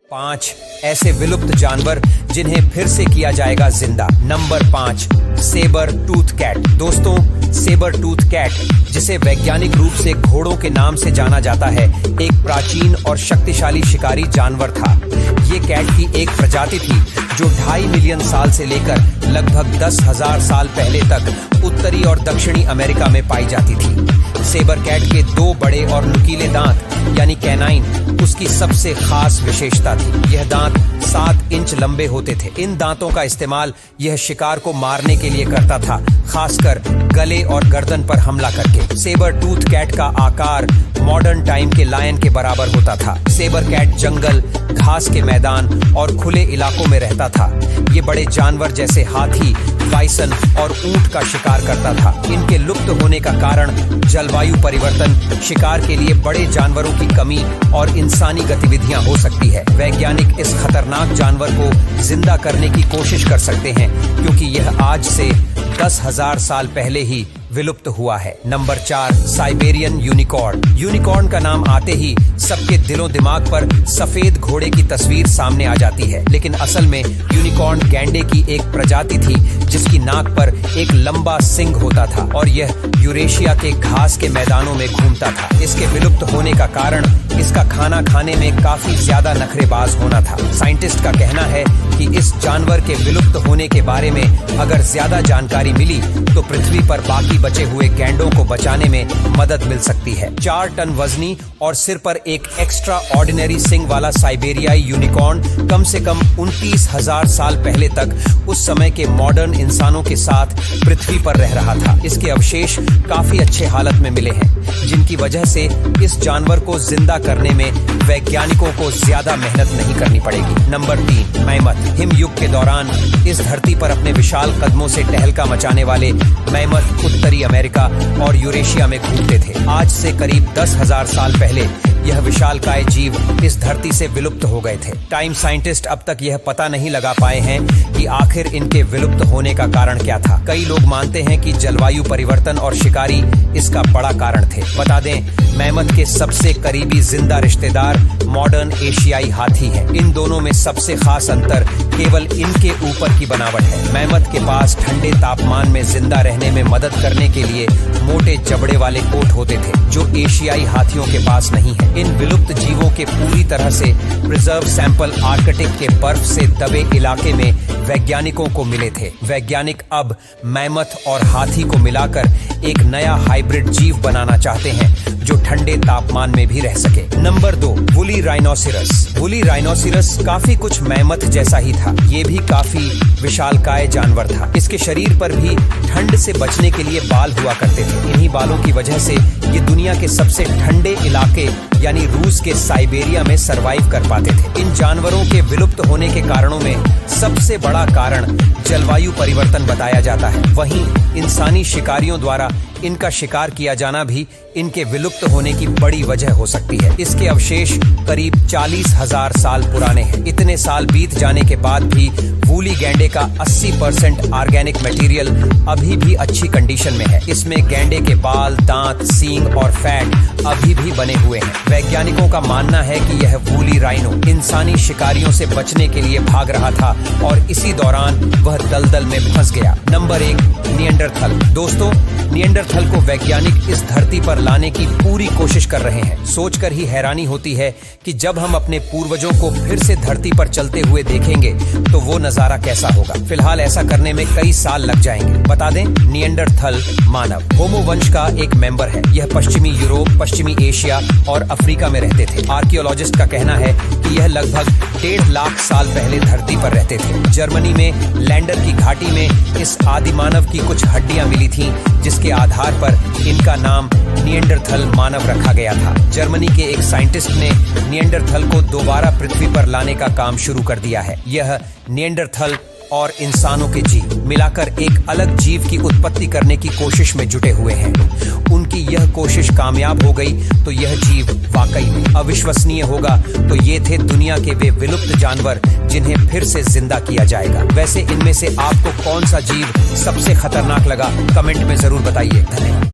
5 ऐसे विलुप्त जानवर जिन्हें फिर से किया जाएगा जिंदा। Number 5, sabre tooth cat. दोस्तों, सेबर टूथ कैट, जिसे वैज्ञानिक रूप से घोड़ों के नाम से जाना जाता है, एक प्राचीन और शक्तिशाली शिकारी जानवर था। ये कैट की एक प्रजाति थी जो 2.5 मिलियन साल से लेकर लगभग 10,000 साल पहले तक उत्तरी और दक्षिणी अमेरिका में पाई जाती थी। सेबर कैट के 2 बड़े और नुकीले दांत यानी कैनाइन उसकी सबसे खास विशेषता थी। यह दांत 7 इंच लंबे होते थे। इन दांतों का इस्तेमाल यह शिकार को मारने के लिए करता था, खासकर गले और गर्दन पर हमला करके। सेबर टूथ कैट का आकार मॉडर्न टाइम के लायन के बराबर होता था। सेबर कैट जंगल, घास के मैदान और खुले इलाकों में रहता था। ये बड़े जानवर जैसे हाथी, बाइसन और ऊंट का शिकार करता था। इनके लुप्त होने का कारण जलवायु परिवर्तन, शिकार के लिए बड़े जानवरों की कमी और इंसानी गतिविधियां हो सकती है। वैज्ञानिक इस खतरनाक जानवर को जिंदा करने की कोशिश कर सकते हैं क्योंकि यह आज से 10,000 साल पहले ही विलुप्त हुआ है। Number 4, Siberian unicorn. यूनिकॉर्न का नाम आते ही सबके दिलों दिमाग पर सफेद घोड़े की तस्वीर सामने आ जाती है, लेकिन असल में यूनिकॉर्न गैंडे की एक प्रजाति थी जिसकी नाक पर एक लंबा सिंग होता था और यह यूरेशिया के घास के मैदानों में घूमता था। इसके विलुप्त होने का कारण इसका खाना खाने में काफी ज्यादा नखरेबाज होना था। साइंटिस्ट का कहना है कि इस जानवर के विलुप्त होने के बारे में अगर ज्यादा जानकारी मिली तो पृथ्वी पर बाकी बचे हुए गैंडों को बचाने में मदद मिल सकती है। 4 टन वजनी और सिर पर एक एक्स्ट्रा ऑर्डिनरी सिंग वाला साइबेरियाई यूनिकॉर्न कम से कम 29,000 साल पहले तक उस समय के मॉडर्न इंसानों के साथ पृथ्वी पर रह रहा था। इसके अवशेष काफी अच्छे हालत में मिले हैं, जिनकी वजह से इस जानवर को जिंदा करने में वैज्ञानिकों को ज्यादा मेहनत नहीं करनी पड़ेगी। Number 3, mammoth. हिमयुग के दौरान इस धरती पर अपने विशाल कदमों से टहलका मचाने वाले मैमथ उत्तरी अमेरिका और यूरेशिया में घूमते थे। आज से करीब 10,000 साल पहले यह विशालकाय जीव इस धरती से विलुप्त हो गए थे। टाइम साइंटिस्ट अब तक यह पता नहीं लगा पाए हैं कि आखिर इनके विलुप्त होने का कारण क्या था। कई लोग मानते हैं कि जलवायु परिवर्तन और शिकारी इसका बड़ा कारण थे। बता दें, मैमथ के सबसे करीबी जिंदा रिश्तेदार मॉडर्न एशियाई हाथी हैं। इन दोनों में सबसे खास अंतर केवल इनके ऊपर की बनावट है। मैमथ के पास ठंडे तापमान में जिंदा रहने में मदद करने के लिए मोटे जबड़े वाले कोट होते थे, जो एशियाई हाथियों के पास नहीं है। इन विलुप्त जीवों के पूरी तरह से प्रिजर्व सैंपल आर्कटिक के बर्फ से दबे इलाके में वैज्ञानिकों को मिले थे। वैज्ञानिक अब मैमथ और हाथी को मिलाकर एक नया हाइब्रिड जीव बनाना चाहते हैं जो ठंडे तापमान में भी रह सके। Number 2, woolly rhinoceros. Woolly rhinoceros काफी कुछ मैमथ जैसा ही था। ये भी काफी विशालकाय जानवर था। इसके शरीर पर भी ठंड से बचने के लिए बाल हुआ करते थे। इन्हीं बालों की वजह से ये दुनिया के सबसे ठंडे इलाके यानी रूस के साइबेरिया में सरवाइव कर पाते थे। इन जानवरों के विलुप्त होने के कारणों में सबसे बड़ा कारण जलवायु परिवर्तन बताया जाता है। वहीं इंसानी शिकारियों द्वारा इनका शिकार किया जाना भी इनके विलुप्त होने की बड़ी वजह हो सकती है। इसके अवशेष करीब 40,000 साल पुराने हैं। इतने साल बीत जाने के बाद भी वूली गैंडे का 80% ऑर्गेनिक मटेरियल अभी भी अच्छी कंडीशन में है। इसमें गैंडे के बाल, दांत, सींग और फैट अभी भी बने हुए हैं। वैज्ञानिकों का मानना है कि यह वूली राइनो इंसानी शिकारियों से बचने के लिए भाग रहा था और इसी दौरान वह दलदल में फंस गया। Number 1, Neanderthal. दोस्तों, निएंडरथल को वैज्ञानिक इस धरती पर लाने की पूरी कोशिश कर रहे हैं। सोचकर ही हैरानी होती है कि जब हम अपने पूर्वजों को फिर से धरती पर चलते हुए देखेंगे तो वो नजारा कैसा होगा। फिलहाल ऐसा करने में कई साल लग जाएंगे। बता दें, निएंडरथल मानव होमो वंश का एक मेंबर है। यह पश्चिमी यूरोप, पश्चिमी एशिया और अफ्रीका में रहते थे। आर्कियोलॉजिस्ट का कहना है कि यह लगभग 1.5 लाख साल पहले धरती पर रहते थे। जर्मनी में लैंडर की घाटी में इस आदिमानव की कुछ हड्डियां मिली थीं, जिसके आधार पर इनका नाम निएंडरथल मानव रखा गया था। जर्मनी के एक साइंटिस्ट ने निएंडरथल को दोबारा पृथ्वी पर लाने का काम शुरू कर दिया है। यह निएंडरथल और इंसानों के जीव मिलाकर एक अलग जीव की उत्पत्ति करने की कोशिश में जुटे हुए हैं। उनकी यह कोशिश कामयाब हो गई तो यह जीव वाकई में अविश्वसनीय होगा। तो ये थे दुनिया के वे विलुप्त जानवर जिन्हें फिर से जिंदा किया जाएगा। वैसे इनमें से आपको कौन सा जीव सबसे खतरनाक लगा, कमेंट में जरूर बताइए। धन्यवाद।